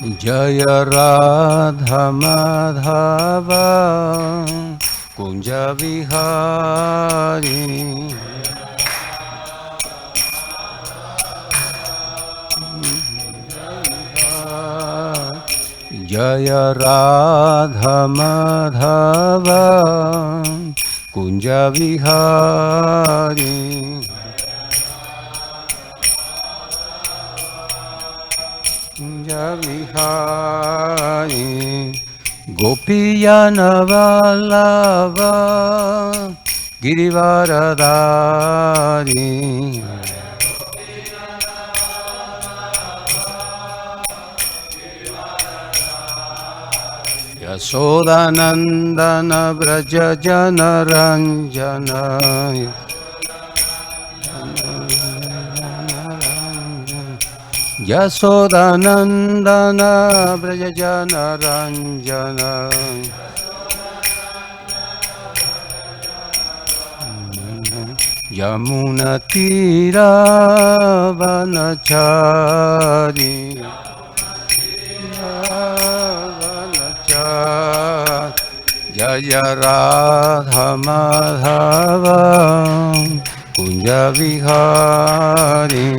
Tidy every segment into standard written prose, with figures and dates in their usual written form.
Jaya Radha Madhava Kunja Vihari Jaya Radha Madhava Kunja Vihari Kunja Vihari Gopiyana Vallabha Girivaradari Yasodanandana Braja Jana Ranjana Yasodanandana Braja Jana Ranjana Yamuna Tira Vanachari Jaya Radha Madhava Kunja Vihari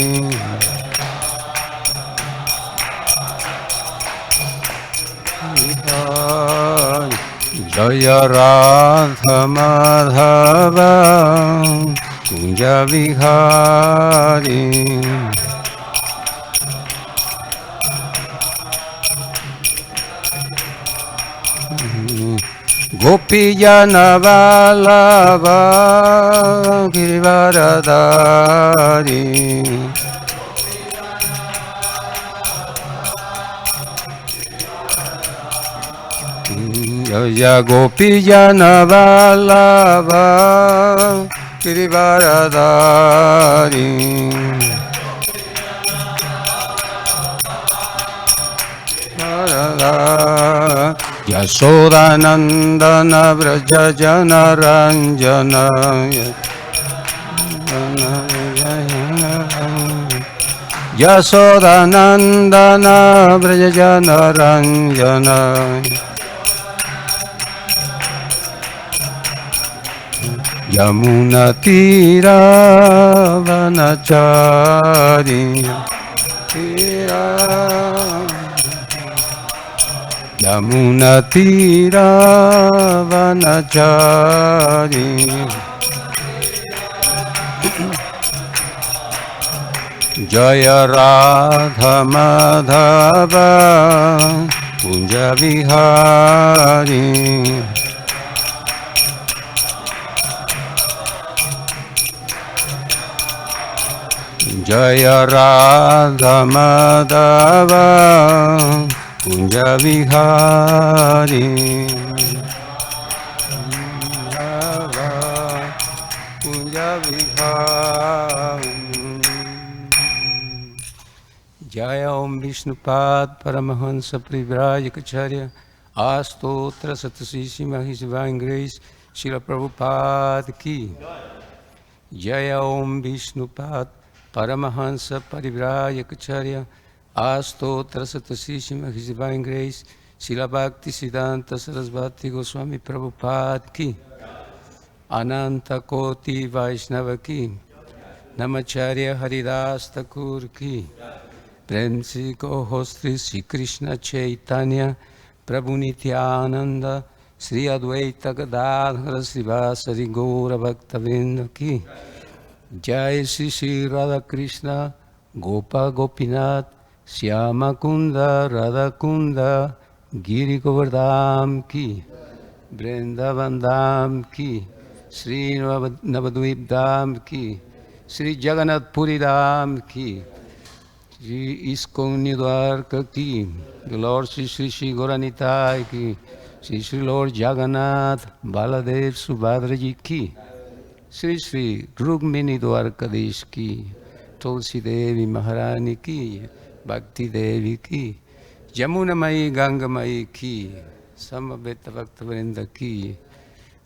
Jaya Radha Madhava Kunja Vihari Gopijana Vallabha Girivaradari Jaya Gopijana Vallabha Girivaradari Yasodanandana Braja Jana Ranjana Yasodanandana Braja Jana Ranjana Yamuna Tira Vanachari Yamuna Tira Vanachari Jaya Radha Madhava Kunja Vihari Jaya Radha Madhava Kunja Vihari Kunja Vihari Jaya Om Vishnupad Paramahansa Privrajacharya Astotra Satasishima His Divine Grace Srila Prabhupada Ki Jaya Om Vishnupad Paramahansa Parivrajacharya Astotra Satasishima His Divine Grace Srila Bhakti Siddhanta Sarasvati Goswami Prabhupada Ki Ananta Koti Vaishnava Ki Namacharya Haridas Thakur Ki Prem Si Gohostri Sri Krishna Chaitanya Prabhu Nityananda Sri Advaita Gadadhara Srivasari Gaura Bhaktavinda Ki Jai Sri Sri Radha Krishna Gopa Gopinath Syama Kunda Radha Kunda Giri Govardham Ki Vrindavan Dham Ki Sri Navadvip Dham Ki Sri Jagannath Puri Dham Ki Sri ISKCON Dwarka Ki the Lord Sri Sri Sri Gauranitai Ki Sri Sri Lord Jagannath Baladev Subhadraji Ki Sri Sri Rukmini Dwarkadesh Ki Tulsi Devi Maharani Ki Bhakti Devi Ki Jamuna Mai Ganga Mai Ki Samaveta Bhakta Ki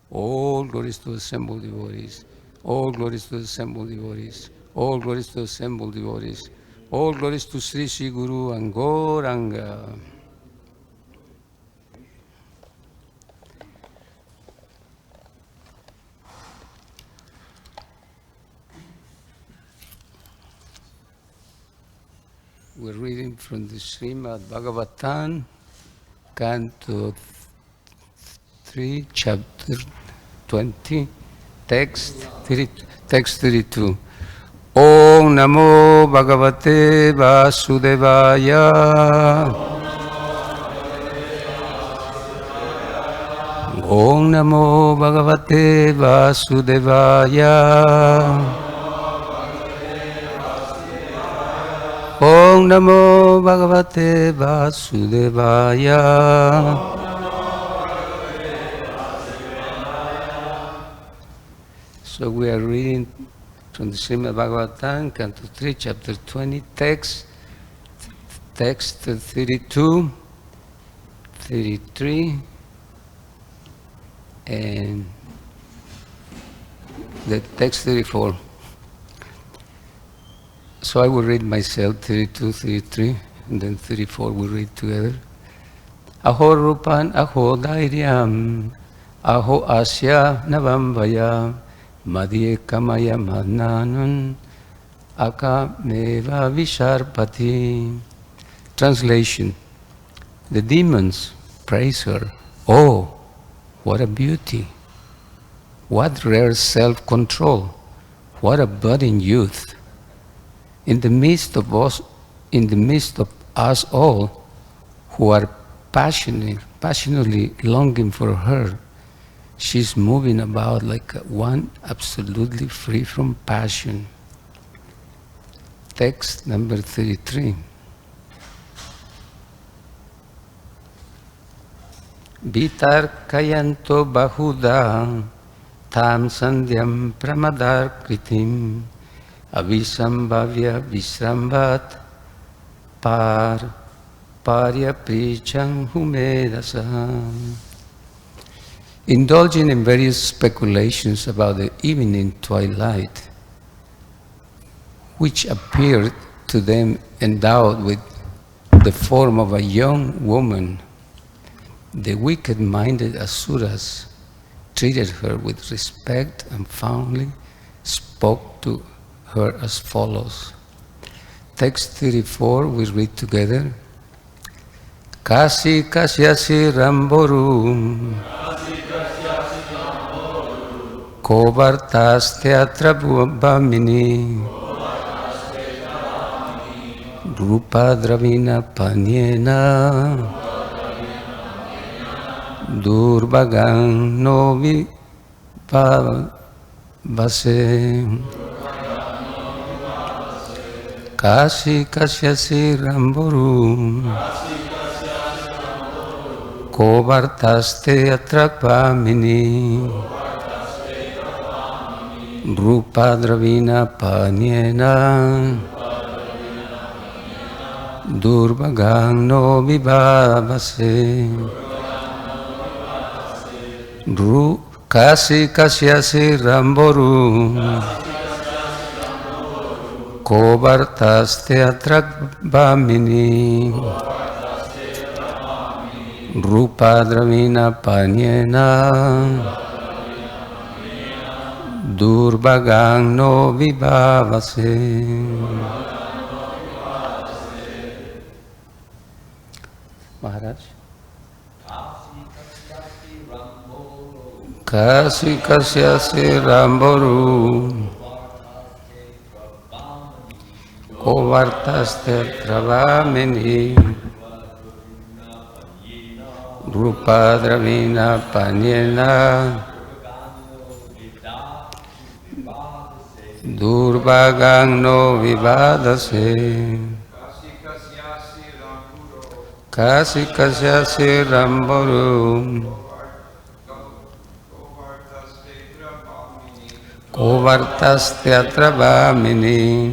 all glories to the assembled devotees, all glories to the assembled devotees, all glories to the assembled devotees, All glories to Sri Sri Guru and Gauranga. We're reading from the Srimad Bhagavatam, Canto 3, Chapter 20, Text 32. Om Namo Bhagavate Vasudevaya. Om Namo Bhagavate Vasudevaya. Om Namo Bhagavate Vasudevaya. So we are reading from the Srimad Bhagavatam, Canto 3, Chapter 20, Text 32, 33, and the text 34. So I will read myself 32, 33, and then 34 we'll read together. Aho rupan, aho dhairyam, aho asya navambaya, madhye kamaya madnanun, akameva visharpati. Translation. The demons praise her. Oh, what a beauty! What rare self-control! What a budding youth! In the midst of us all who are passionately longing for her, she's moving about like one absolutely free from passion. Text number 33. Vitarkayanto bahuda tam sandhyam pramadar kritim avisambhavya visrambat parya prichang humedasa. Indulging in various speculations about the evening twilight, which appeared to them endowed with the form of a young woman, the wicked-minded asuras treated her with respect and fondly spoke to her as follows. Text 34, we read together. Kasi kasyasi ramboru, kovartas teatra bhamini, rupa dravina panyena, Durbagang no vivase. Kasi kasyasi ramboru, kovartaste atrakvamini, rupa dravina panyena, durbagang no vivase. Kasi kasyasi ramboru, kovartaste atrakvamini, rupa dravina panyena, durbagang no vivavase. Maharaj. Kasi kasyasi ramboru, kovartaste travamini, rupa dravina panyena, durbagang no vivadase. Kasi kasyasi ramboru, kovartaste atravamini,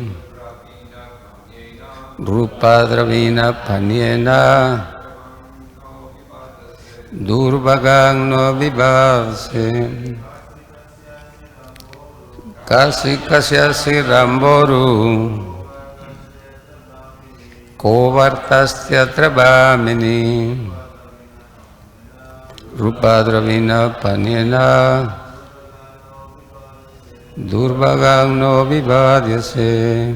rupa dravina panyena, durbagang no vivase. Kasi kasyasi ramboru, ko vartastyatra bhamini rupadravina panyena durvagang no vivadyase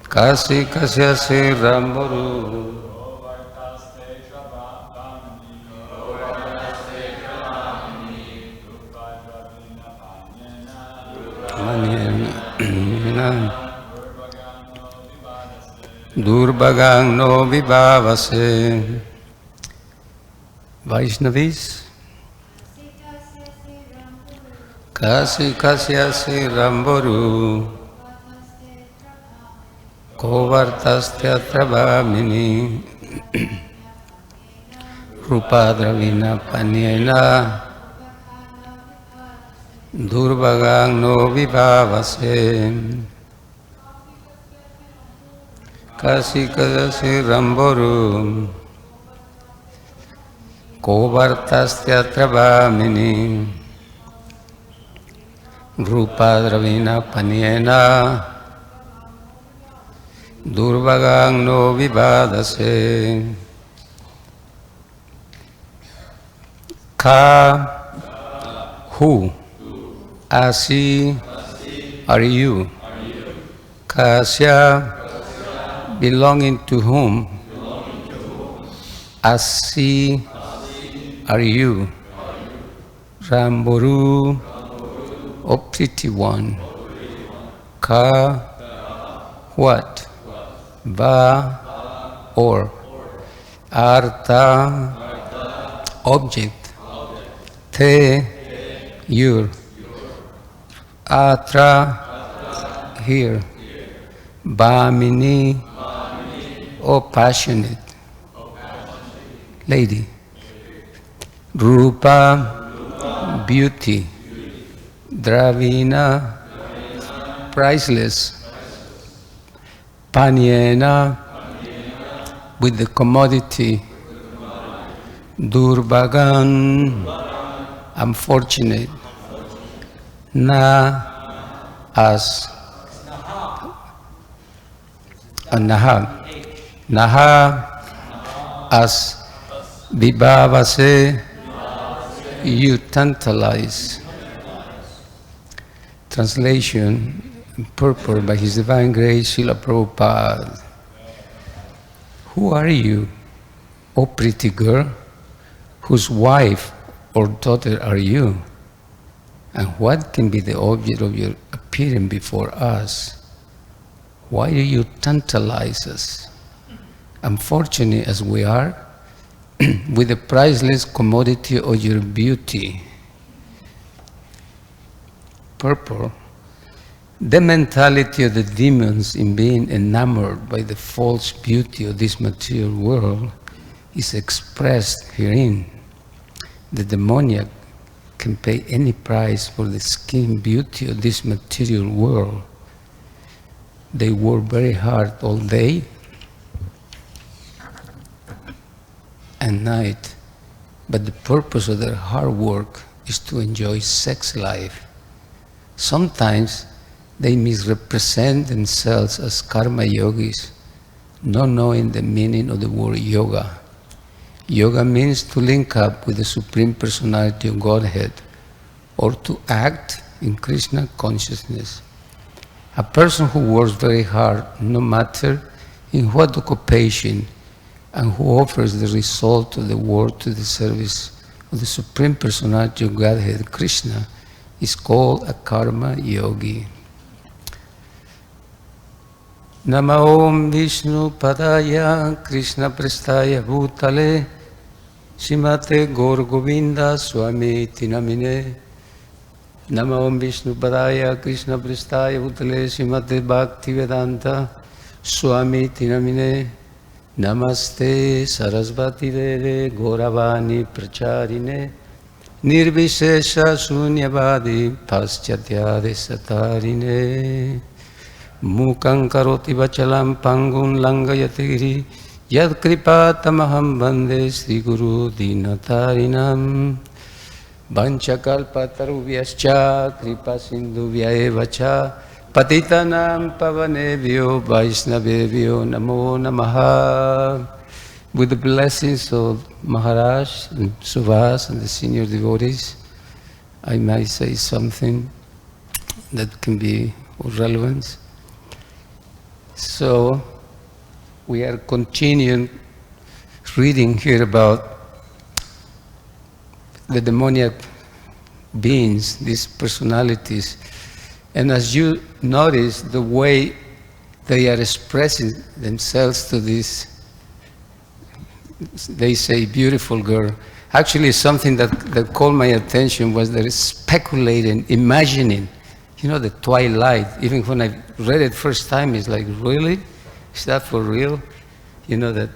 kasi kasyasi ramboru durvagang no vivavase. Vaishnavis kasi kasyasi ramboru ko vartastyatra bhamini rupadravina panyena durvagang no vivavase kasi kasyasi ramboru ko vartastyatra bhamini rupadravina panyena durvagang no vivadase. Ka, who, asi, are you, kasya, belonging to whom, asi, are you, ramboru, O pretty one, ka, what, va, or, artha, object, te, your, atra, here, bhamini, O passionate, lady, rupa, beauty, dravina, priceless, panyena, with the commodity, durbagan, unfortunate, na, as, naha, as, vibhavase, you tantalize. Translation and purport by His Divine Grace, Srila Prabhupada. Who are you, O pretty girl? Whose wife or daughter are you? And what can be the object of your appearing before us? Why do you tantalize us, unfortunate as we are, with the priceless commodity of your beauty? Purport. The mentality of the demons in being enamored by the false beauty of this material world is expressed herein. The demoniac can pay any price for the skin beauty of this material world. They work very hard all day and night, but the purpose of their hard work is to enjoy sex life. Sometimes they misrepresent themselves as karma yogis, not knowing the meaning of the word yoga. Yoga means to link up with the Supreme Personality of Godhead or to act in Krishna consciousness. A person who works very hard, no matter in what occupation, and who offers the result of the work to the service of the Supreme Personality of Godhead, Krishna, is called a karma yogi. Nama Om Vishnu Padaya Krishna Prestaya Bhutale Srimate Gaur Govinda Swami Tinamine. Nama Om Vishnu Padaya Krishna Prestaya Bhutale Srimate Bhakti Vedanta Swami Tinamine. Namaste Sarasvati Deve Gauravani Pracharine Nirvishesha Shunyavadi Paschatyade Satarine Mukhaṁ karoti vachalam pangun langayatiri yad kripatamaham bande Sri Guru Dinatarinam Vanchakalpatarubhyascha kripa sindhubhya evacha Patitanam pavanebhyo Vaishnavebhyo Namo Namaha. With the blessings of Maharaj and Subhas and the senior devotees, I might say something that can be of relevance. So, we are continuing reading here about the demoniac beings, these personalities. And as you notice, the way they are expressing themselves to this, they say, beautiful girl. Actually, something that called my attention was they're speculating, imagining. You know, the twilight. Even when I read it first time, it's like, really? Is that for real? You know, that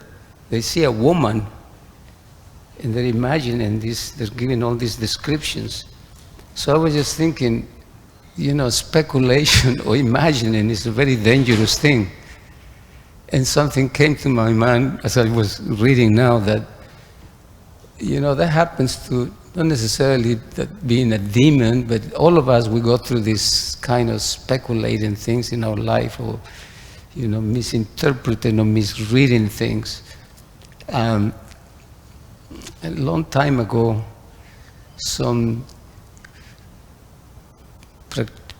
they see a woman and they're imagining this, they're giving all these descriptions. So I was just thinking, you know, speculation or imagining is a very dangerous thing. And something came to my mind as I was reading now that, you know, that happens to, not necessarily that being a demon, but all of us, we go through this kind of speculating things in our life, or, you know, misinterpreting or misreading things. A long time ago, some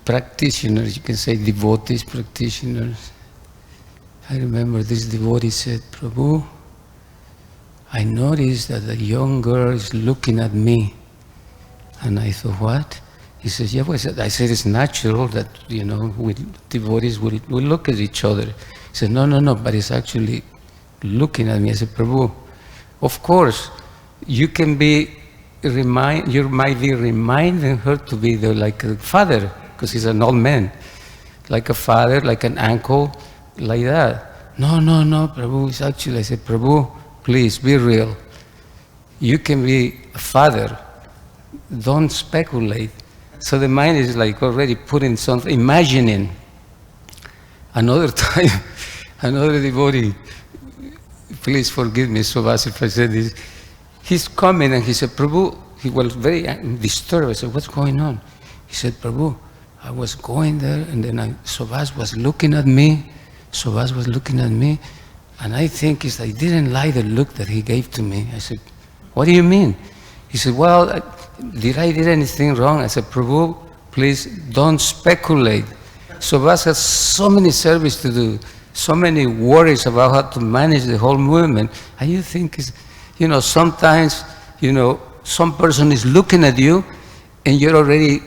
practitioners, you can say devotees, practitioners, I remember this devotee said, Prabhu, I noticed that a young girl is looking at me. And I thought, what? He says, yeah, well, I said, it's natural that, you know, we devotees will look at each other. He said, no, but it's actually looking at me. I said, Prabhu, of course, you can be you might be reminding her to be like a father, because he's an old man, like a father, like an uncle, like that. No, Prabhu, it's actually, I said, Prabhu, please be real. You can be a father. Don't speculate. So the mind is like already putting something, imagining. Another time, another devotee, please forgive me, Subhas, if I said this. He's coming and he said, Prabhu, he was very disturbed. I said, what's going on? He said, Prabhu, I was going there and then Subhas was looking at me. Subhas was looking at me. And I think I didn't like the look that he gave to me. I said, what do you mean? He said, well, did I do anything wrong? I said, Prabhu, please don't speculate. Subhas has so many service to do, so many worries about how to manage the whole movement. And you think, you know, sometimes, you know, some person is looking at you and you're already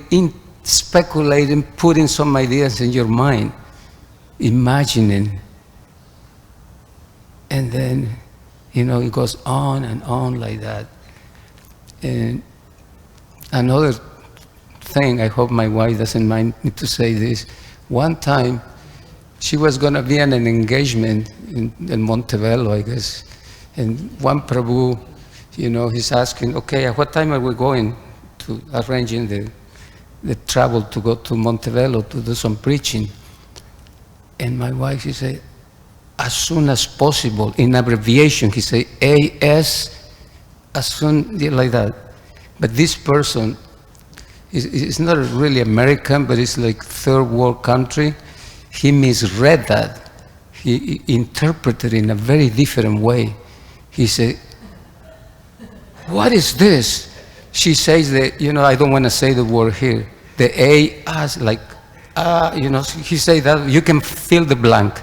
speculating, putting some ideas in your mind, imagining. And then, you know, it goes on and on like that. And another thing, I hope my wife doesn't mind me to say this. One time, she was going to be in an engagement in Montebello, I guess. And one Prabhu, you know, he's asking, okay, at what time are we going to arranging the travel to go to Montebello to do some preaching? And my wife, she said, as soon as possible, in abbreviation, he said AS, as soon, like that. But this person is not really American, but it's like third world country. He misread that. He interpreted it in a very different way. He said, what is this? She says that, you know, I don't want to say the word here. The A, as, like, you know, he said that you can fill the blank.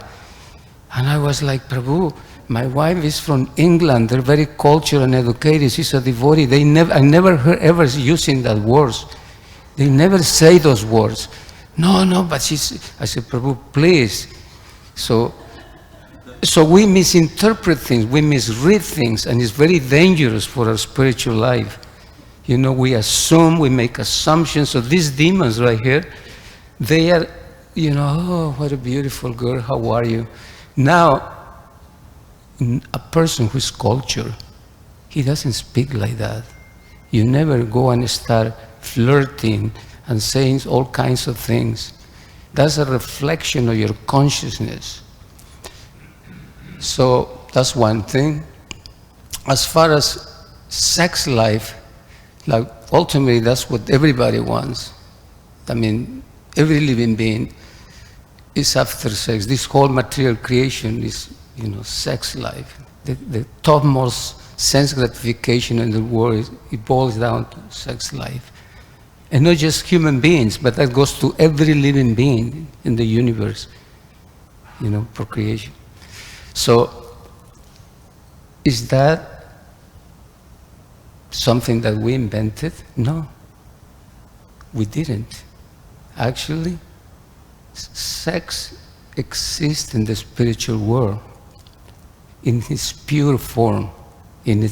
And I was like, Prabhu, my wife is from England. They're very cultured and educated. She's a devotee. I never heard ever using that words. They never say those words. No, but I said, Prabhu, please. So we misinterpret things, we misread things, and it's very dangerous for our spiritual life. You know, we assume, we make assumptions. So these demons right here, they are, you know, oh, what a beautiful girl, how are you? Now, a person who's cultured, he doesn't speak like that. You never go and start flirting and saying all kinds of things. That's a reflection of your consciousness. So that's one thing. As far as sex life, like ultimately that's what everybody wants. I mean, every living being. is after sex. This whole material creation is, sex life. The topmost sense gratification in the world, it boils down to sex life. And not just human beings, but that goes to every living being in the universe, procreation. So, is that something that we invented? No, we didn't. Actually, sex exists in the spiritual world in its pure form, and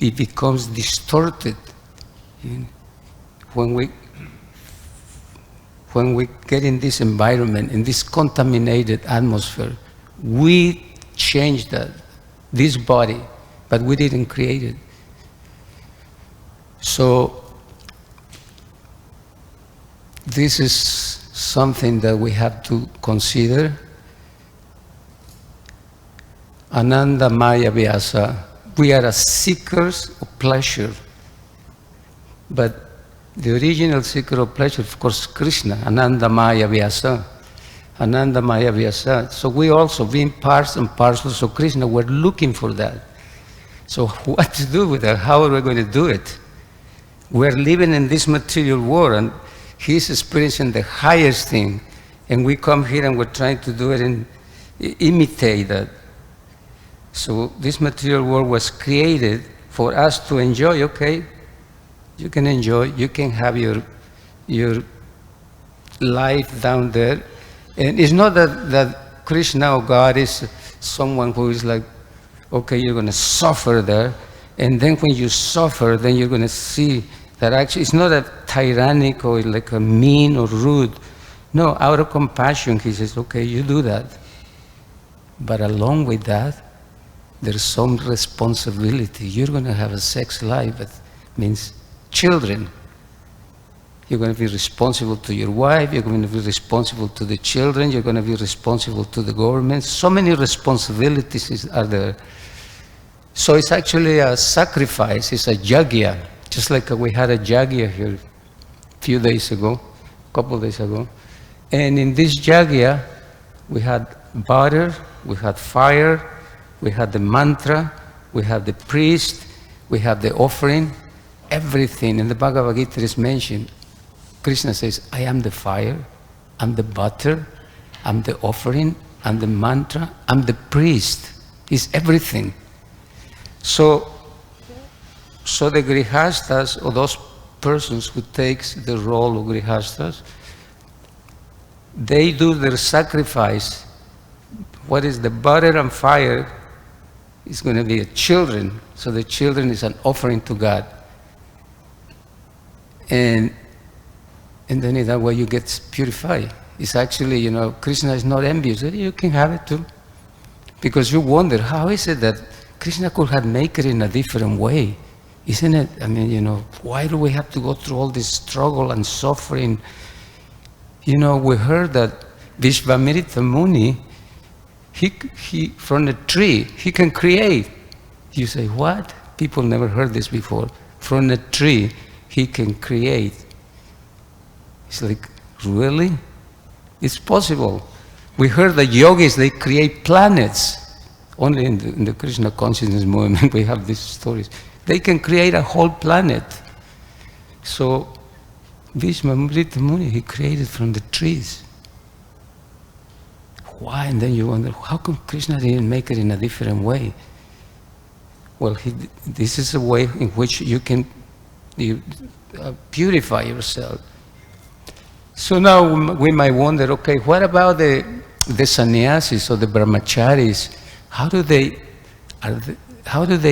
it becomes distorted when we get in this environment, in this contaminated atmosphere. We changed this body, but we didn't create it. So this is something that we have to consider. Ananda Maya Vyasa. We are seekers of pleasure. But the original seeker of pleasure, of course, Krishna, Ananda Maya Vyasa. Ananda Maya Vyasa. So we also, being parts and parcels of Krishna, we're looking for that. So what to do with that? How are we going to do it? We're living in this material world, and he's experiencing the highest thing, and we come here and we're trying to do it and imitate that. So this material world was created for us to enjoy. Okay, you can enjoy, you can have your life down there. And it's not that Krishna or God is someone who is like, okay, you're going to suffer there, and then when you suffer, then you're going to see that actually it's not a tyrannic or like a mean or rude. No, out of compassion, he says, okay, you do that. But along with that, there's some responsibility. You're going to have a sex life, that means children. You're going to be responsible to your wife, you're going to be responsible to the children, you're going to be responsible to the government. So many responsibilities are there. So it's actually a sacrifice, it's a yagya. Just like we had a yagya here a few days ago, a couple of days ago. And in this yagya, we had butter, we had fire, we had the mantra, we had the priest, we had the offering, everything. In the Bhagavad Gita is mentioned. Krishna says, I am the fire, I'm the butter, I'm the offering, I'm the mantra, I'm the priest. It's everything. So the grihastas, or those persons who takes the role of grihastas, they do their sacrifice. What is the butter and fire is going to be children. So the children is an offering to God. And then in that way you get purified. It's actually, Krishna is not envious. You can have it too. Because you wonder, how is it that Krishna could have made it in a different way? Isn't it? I mean, why do we have to go through all this struggle and suffering? We heard that Vishvamirita Muni, he from a tree, he can create. You say, what? People never heard this before. From a tree, he can create. It's like, really? It's possible. We heard that yogis, they create planets. Only in the Krishna consciousness movement we have these stories. They can create a whole planet. So, Vishvamrita Muni, he created from the trees. Why? And then you wonder, how come Krishna didn't make it in a different way? Well, this is a way in which you can purify yourself. So now we might wonder, okay, what about the sannyasis or the brahmacharis? How do they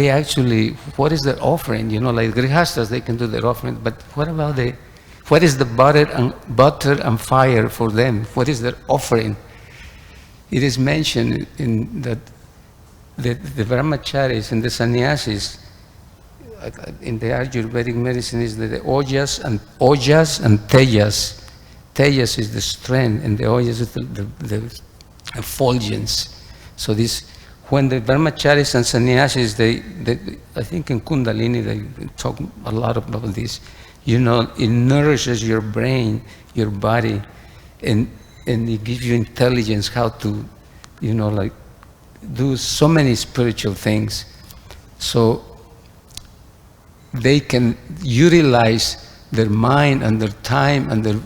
actually, what is their offering? Like grihastas, they can do their offering, but what about what is the butter and fire for them? What is their offering? It is mentioned in that the brahmacharis and the sannyasis, in the Ayurvedic medicine, is the ojas and tejas. Tejas is the strength, and the ojas is the effulgence. So when the brahmacharis and sannyasis, they I think in Kundalini they talk a lot about this. It nourishes your brain, your body. and it gives you intelligence how to, like do so many spiritual things. So they can utilize their mind and their time and their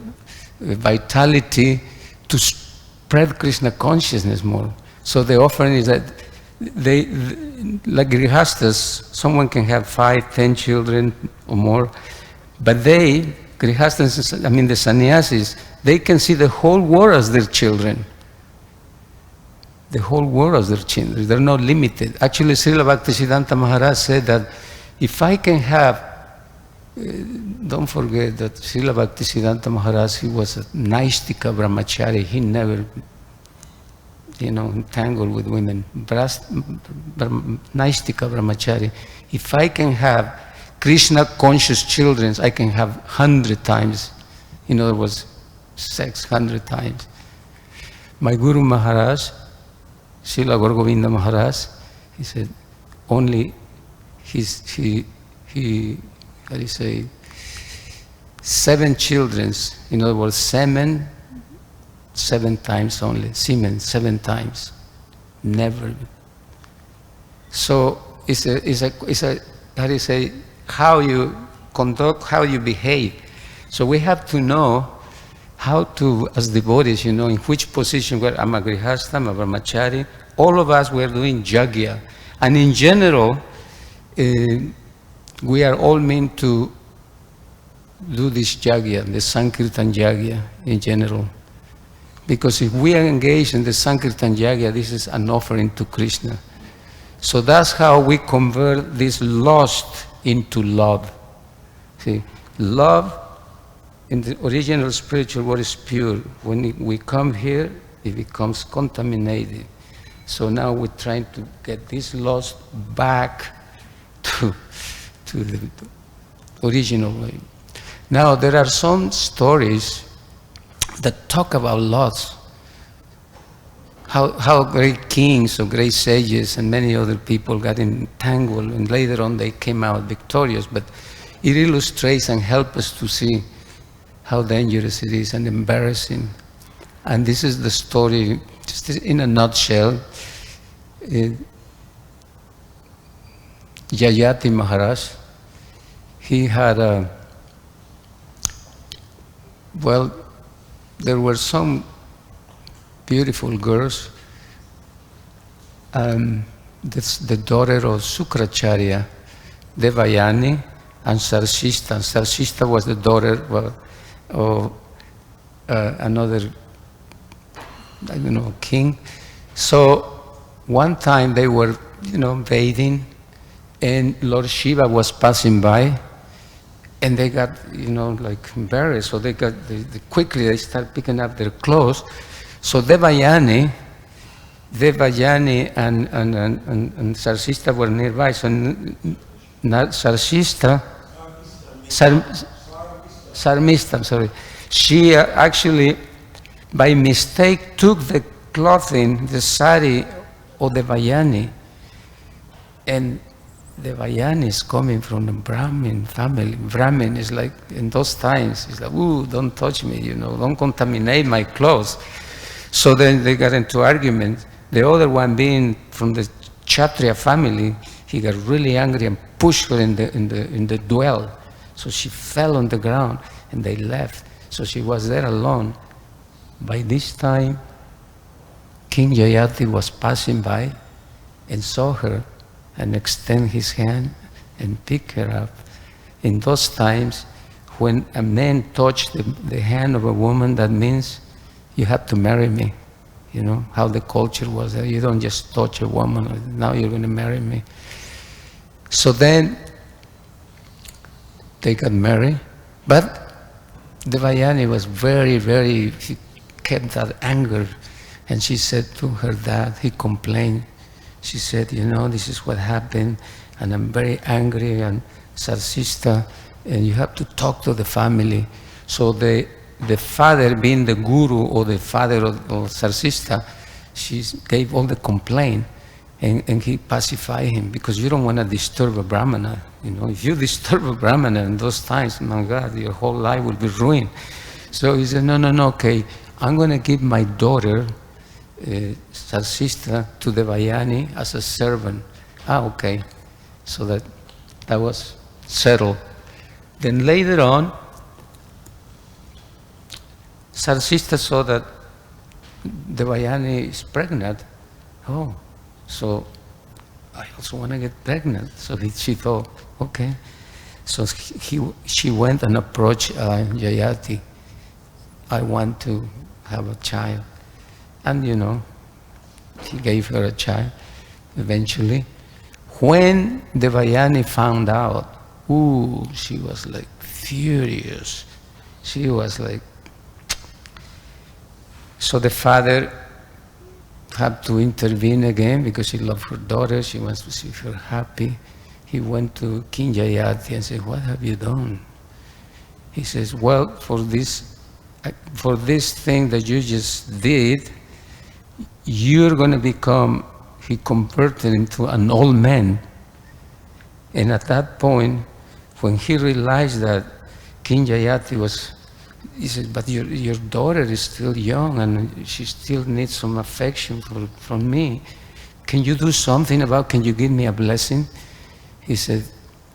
vitality to spread Krishna consciousness more. So the offering is that they, like grihastas, someone can have 5, 10 children or more, but they, grihastas, I mean the sannyasis, they can see the whole world as their children. The whole world as their children. They're not limited. Actually, Srila Bhaktisiddhanta Maharaj said that if I can have, don't forget that Srila Bhaktisiddhanta Maharaj, he was a Naistika brahmachari. He never, entangled with women. Naistika brahmachari. If I can have Krishna conscious children, I can have 100 times. In other words, sex 100 times. My Guru Maharaj, Srila Gaura Govinda Maharaj, he said, only he how do you say, 7 children, in other words, semen 7 times only, semen 7 times, never. So it's a how do you say, how you conduct, how you behave. So we have to know how to, as devotees, in which position I'm a grihastha, I'm a brahmachari. All of us, we're doing yajna. And in general, we are all meant to do this yajna, the Sankirtan yajna in general. Because if we are engaged in the Sankirtan yajna, this is an offering to Krishna. So that's how we convert this lust into love. See, love in the original spiritual world is pure. When we come here, it becomes contaminated. So now we're trying to get this lust back to the original way. Now there are some stories that talk about lust. How great kings or great sages and many other people got entangled, and later on they came out victorious. But it illustrates and helps us to see how dangerous it is and embarrassing. And this is the story, just in a nutshell. Yayati Maharaj, he had there were some beautiful girls. The daughter of Sukracharya, Devayani, and Sarsishta. Sarsishta was the daughter of another, king. So one time they were, bathing, and Lord Shiva was passing by, and they got, embarrassed. So they quickly they start picking up their clothes. So Devayani and Sarsishta were nearby. So Sarsishta, Sarmista, sorry. She actually, by mistake, took the clothing, the sari of Devayani, and Devayani is coming from a Brahmin family. Brahmin is like, in those times, it's like, ooh, don't touch me, don't contaminate my clothes. So then they got into argument. The other one, being from the Kshatriya family, he got really angry and pushed her in the duel. So she fell on the ground and they left. So she was there alone. By this time, King Yayati was passing by and saw her and extend his hand and pick her up. In those times, when a man touched the hand of a woman, that means you have to marry me. How the culture was there. You don't just touch a woman, now you're going to marry me. So then they got married, but Devayani was he kept that anger, and she said to her dad, he complained. She said, this is what happened, and I'm very angry, and Sarsishta, and you have to talk to the family. So the father, being the guru or the father of Sarsishta, she gave all the complaint, and he pacified him, because you don't want to disturb a brahmana. If you disturb a brahmana in those times, my God, your whole life will be ruined. So he said, no, okay, I'm going to give my daughter, Sarcista, to the Vayani as a servant. Ah, okay. So that was settled. Then later on, Sarcista saw that the Vayani is pregnant. Oh, so I also want to get pregnant. So she thought, okay. So she went and approached Jayati. I want to have a child. And he gave her a child eventually. When the Vayani found out, she was like furious. She was like, so the father had to intervene again because she loved her daughter. She wants to see her happy. He went to King Jayati and said, what have you done? He says, well, for this thing that you just did, you're going to become, he converted into an old man. And at that point, when he realized that King Jayati was, he said, but your daughter is still young and she still needs some affection from me. Can you do something can you give me a blessing? He said,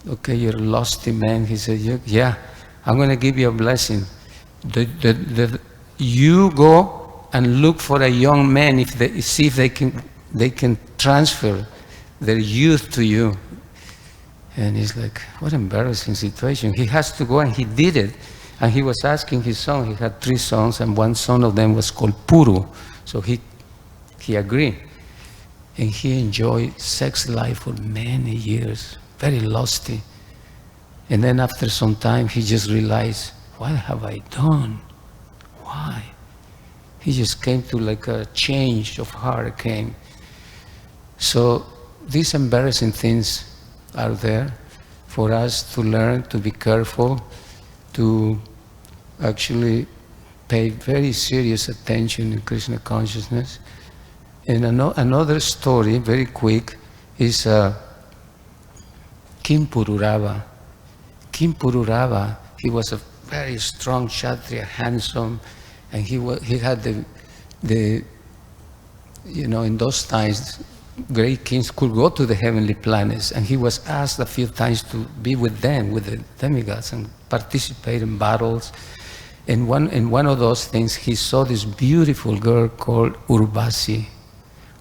okay, you're a lusty man. He said, yeah, I'm going to give you a blessing. You go and look for a young man, see if they can transfer their youth to you. And he's like, what an embarrassing situation. He has to go, and he did it. And he was asking his son, he had 3 sons, and one son of them was called Puru. So he agreed. And he enjoyed sex life for many years, very lusty. And then after some time, he just realized, what have I done? Why? He just came to like a change of heart came. So these embarrassing things are there for us to learn, to be careful, to actually pay very serious attention in Krishna consciousness. And another story, very quick, is Kim Pururava. Kim Pururava, he was a very strong Kshatriya, handsome, and he had the in those times, great kings could go to the heavenly planets, and he was asked a few times to be with them, with the demigods, and participate in battles. And in one of those things, he saw this beautiful girl called Urvasi.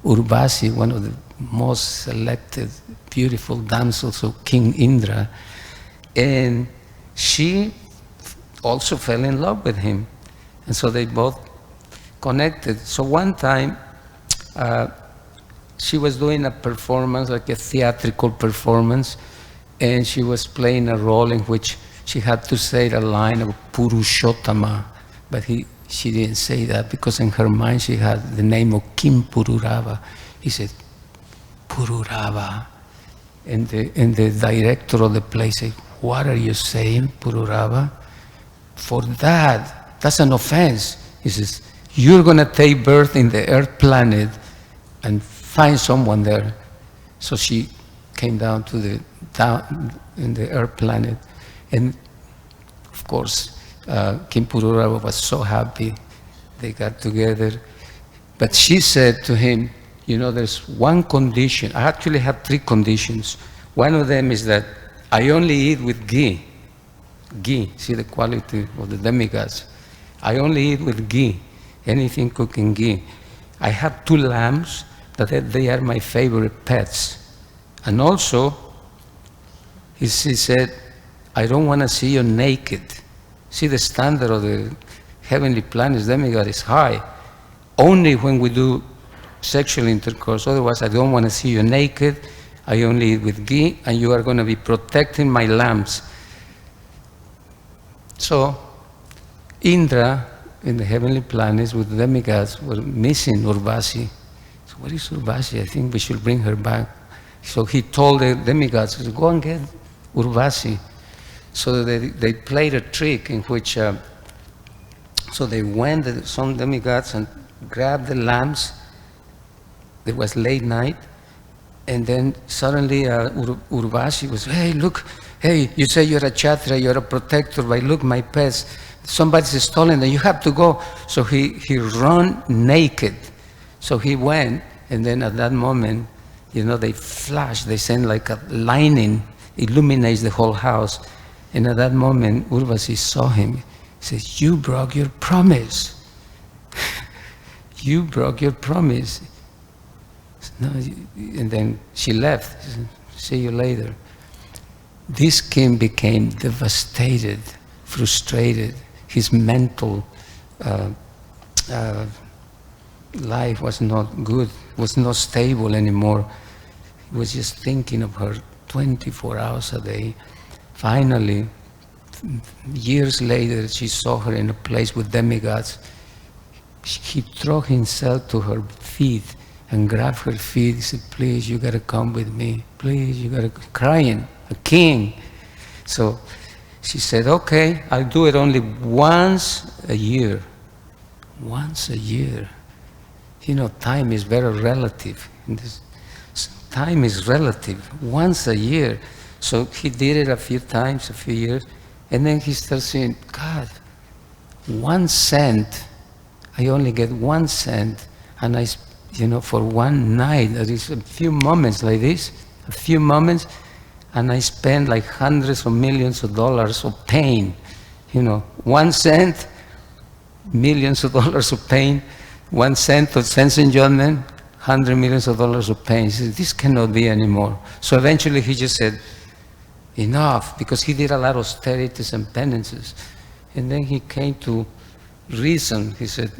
Urvasi, one of the most selected, beautiful damsels of King Indra. And she also fell in love with him. And so they both connected. So one time, she was doing a performance, like a theatrical performance, and she was playing a role in which she had to say the line of Purushottama, but she didn't say that because in her mind she had the name of Kim Pururava. He said, Pururava. And the director of the play said, what are you saying, Pururava? For that's an offense. He says, you're going to take birth in the Earth planet and find someone there. So she came down in the Earth planet. And of course, Kim Pururava was so happy. They got together. But she said to him, there's one condition. I actually have 3 conditions. One of them is that I only eat with ghee. Ghee, see the quality of the demigods. I only eat with ghee, anything cooked in ghee. I have 2 lambs, that they are my favorite pets. And also, she said, I don't want to see you naked. See, the standard of the heavenly planets, demigod, is high. Only when we do sexual intercourse. Otherwise, I don't want to see you naked. I only eat with ghee, and you are going to be protecting my lambs. So, Indra, in the heavenly planets with the demigods, were missing Urvasi. So, what is Urvasi? I think we should bring her back. So he told the demigods, go and get Urvasi. So they played a trick in which, so they went, some demigods, and grabbed the lambs. It was late night. And then suddenly Urvasi was, hey, look, hey, you say you're a Kshatriya, you're a protector, but look, my pets, Somebody's stolen and you have to go. So he run naked. So he went, and then at that moment, they flash, they send like a lightning, illuminates the whole house. And at that moment, Urvasi saw him. He says, you broke your promise. You broke your promise. No, and then she left. She said, see you later. This king became devastated, frustrated. His mental life was not good, was not stable anymore. He was just thinking of her 24 hours a day. Finally, years later, she saw her in a place with demigods. He threw himself to her feet and grabbed her feet. He said, please, you gotta come with me. Please, you gotta, crying, a king. So she said, okay, I'll do it only once a year. Once a year. Time is very relative. Time is relative. Once a year. So he did it a few times, a few years, and then he starts saying, God, 1 cent, I only get 1 cent, and I, for one night, there is a few moments like this, a few moments, and I spend like hundreds of millions of dollars of pain. 1 cent, millions of dollars of pain, 1 cent of sense enjoyment, 100 millions of dollars of pain. He said, this cannot be anymore. So eventually he just said, enough, because he did a lot of austerities and penances. And then he came to reason. He said,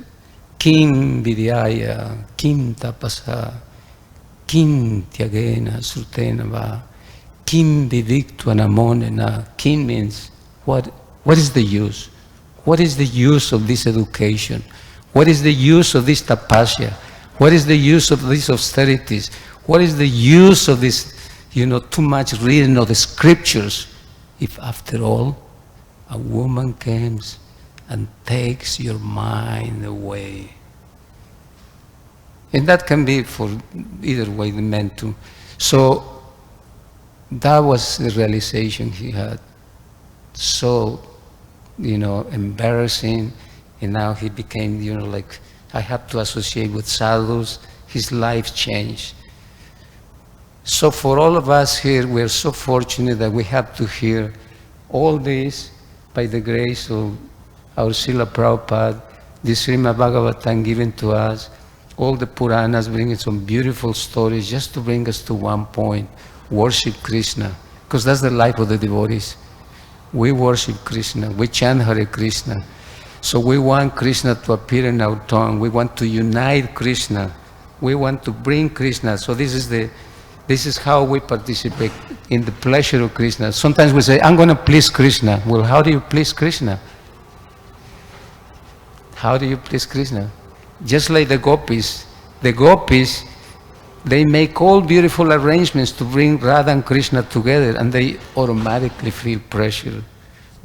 Kim Vidyaya, Kim Tapasa, Kim Tyagena, Surtena Va, Kim Viviktva Namonena. Kim means, what is the use? What is the use of this education? What is the use of this tapasya? What is the use of these austerities? What is the use of this, too much reading of the scriptures, if after all, a woman comes and takes your mind away? And that can be for either way, the men too. So that was the realization he had. So, embarrassing, and now he became, like, I have to associate with sadhus. His life changed. So for all of us here, we're so fortunate that we have to hear all this by the grace of our Srila Prabhupada, the Srimad Bhagavatam given to us, all the Puranas bringing some beautiful stories just to bring us to one point, worship Krishna, because that's the life of the devotees. We worship Krishna, we chant Hare Krishna. So we want Krishna to appear in our tongue. We want to unite Krishna. We want to bring Krishna. So this is how we participate in the pleasure of Krishna. Sometimes we say, I'm going to please Krishna. Well, how do you please Krishna? How do you please Krishna? Just like the gopis. The gopis, they make all beautiful arrangements to bring Radha and Krishna together, and they automatically feel pressure.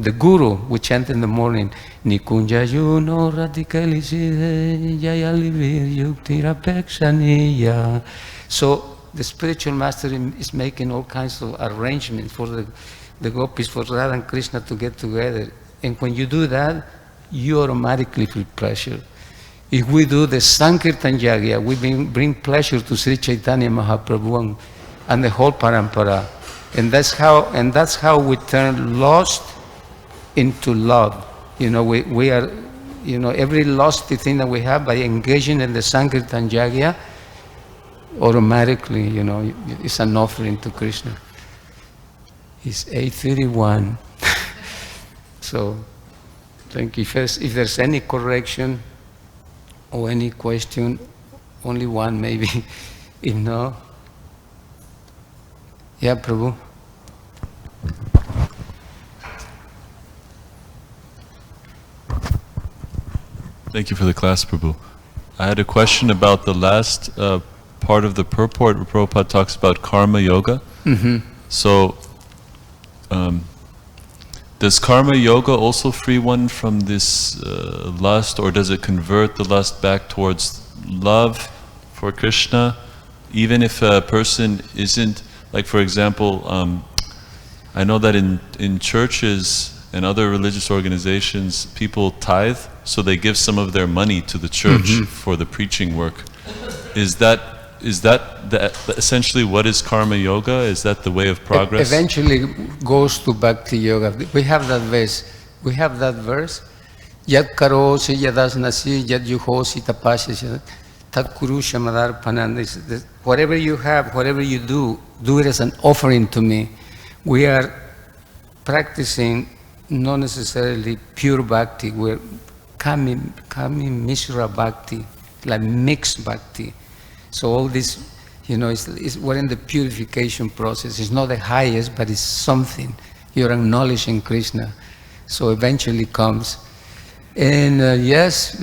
The Guru, we chant in the morning, Nikunja Juno Radikaliside Jayalivir Yuktirapeksaniya. So the spiritual master is making all kinds of arrangements for the gopis, for Radha and Krishna to get together. And when you do that, you automatically feel pleasure. If we do the Sankirtan Yagya, we bring pleasure to Sri Chaitanya Mahaprabhu and the whole parampara. And that's how we turn lost into love. We are, every lofty thing that we have, by engaging in the Sankirtan Yagya, automatically, it's an offering to Krishna. It's 8:31. So, thank you. First, if there's any correction or any question, only one maybe. If no, yeah, Prabhu. Thank you for the class, Prabhu. I had a question about the last part of the purport where Prabhupada talks about karma yoga. Mm-hmm. So, does karma yoga also free one from this lust, or does it convert the lust back towards love for Krishna? Even if a person isn't, like for example, I know that in churches and other religious organizations, people tithe, so they give some of their money to the church for the preaching work. Is that essentially what is karma yoga? Is that the way of progress? Eventually goes to bhakti yoga. We have that verse. Yat karosi yadasnasi yat yuhosi tapasya tat kurusha madar panand. Whatever you have, whatever you do it as an offering to me. We are practicing not necessarily pure bhakti. We're kami mishra bhakti, like mixed bhakti. So all this, we're in the purification process. It's not the highest, but it's something. You're acknowledging Krishna. So eventually comes. And yes,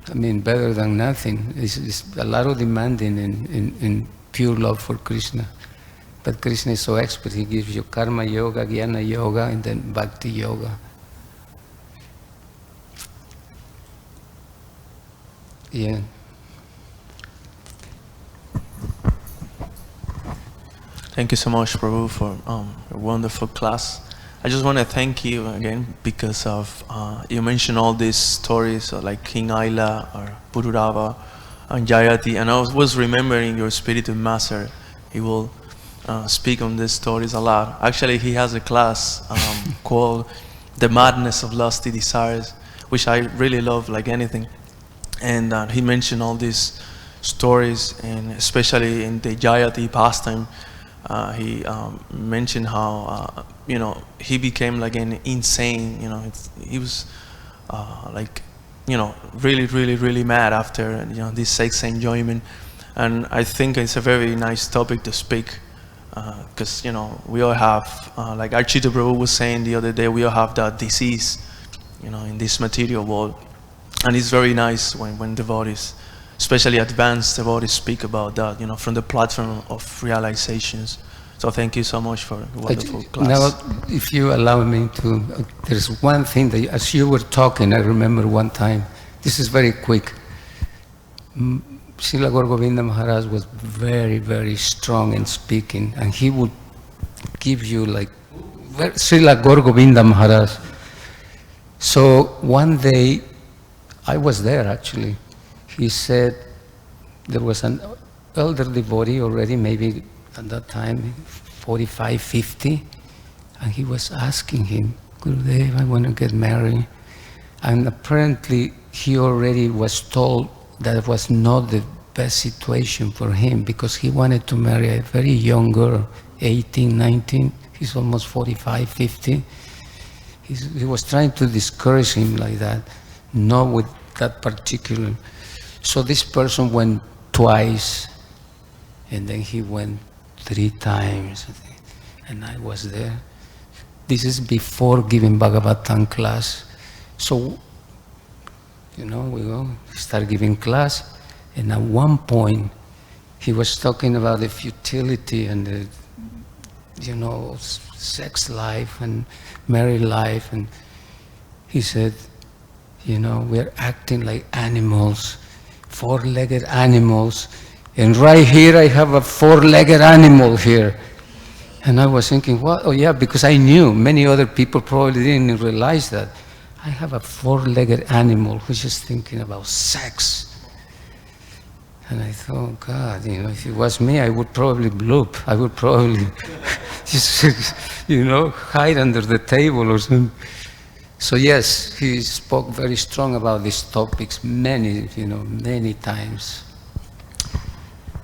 better than nothing. It's a lot of demanding in pure love for Krishna. But Krishna is so expert. He gives you karma yoga, jnana yoga, and then bhakti yoga. Yeah. Thank you so much, Prabhu, for a wonderful class. I just want to thank you again because of you mentioned all these stories like King Aila or Pururava and Jayati, and I was remembering your spiritual master. He will speak on these stories a lot. Actually, he has a class called The Madness of Lusty Desires, which I really love like anything. And he mentioned all these stories, and especially in the Jayati pastime, he mentioned how he became like an insane. He was really mad after this sex enjoyment, and I think it's a very nice topic to speak because we all have like Archita Prabhu was saying the other day, we all have that disease in this material world, and it's very nice when devotees, especially advanced devotees, speak about that, from the platform of realizations. So thank you so much for a wonderful class. Now, if you allow me to, there's one thing that, as you were talking, I remember one time, this is very quick. Srila Gaur Govinda Maharaj was very, very strong in speaking, and he would give you Srila Gaur Govinda Maharaj. So one day, I was there actually. He said there was an elder devotee already, maybe at that time, 45, 50, and he was asking him, Gurudev, I want to get married. And apparently he already was told that it was not the best situation for him because he wanted to marry a very young girl, 18, 19, he's almost 45, 50. He was trying to discourage him like that, not with that particular. So this person went twice, and then he went 3 times, and I was there. This is before giving Bhagavatam class. So, we start giving class, and at one point, he was talking about the futility and the, sex life and married life, and he said, we're acting like animals, 4-legged animals, and right here I have a 4-legged animal here. And I was thinking, what? Oh yeah, because I knew many other people probably didn't realize that. I have a 4-legged animal who's just thinking about sex. And I thought, God, if it was me, I would probably bloop. I would probably just, hide under the table or something. So yes, he spoke very strong about these topics many times.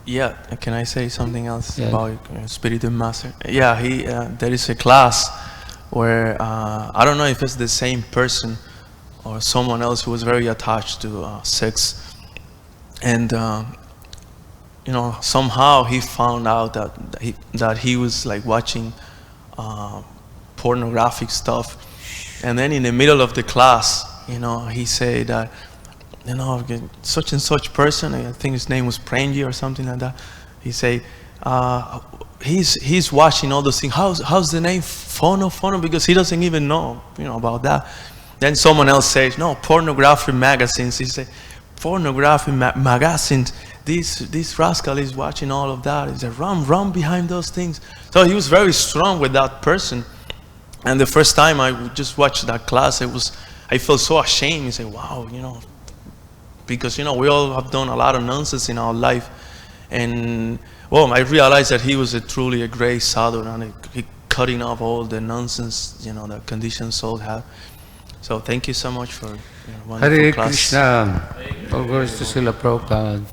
Yeah, can I say something else about spiritual master? Yeah, there is a class where I don't know if it's the same person or someone else who was very attached to sex, and somehow he found out that he was like watching pornographic stuff, and then in the middle of the class, he said that, such and such person, I think his name was Prenji or something like that. He said, he's watching all those things. How's the name? Phono, because he doesn't even know, about that. Then someone else says, no, pornography magazines. He said, pornography magazines. This rascal is watching all of that. He said, run behind those things. So he was very strong with that person. And the first time I just watched that class, I felt so ashamed. I said, wow, because we all have done a lot of nonsense in our life, and well, I realized that he was truly a great sadhu, and he cutting off all the nonsense that conditioned souls have. So thank you so much for wonderful Hare class. Krishna. All glories to Srila Prabhupada.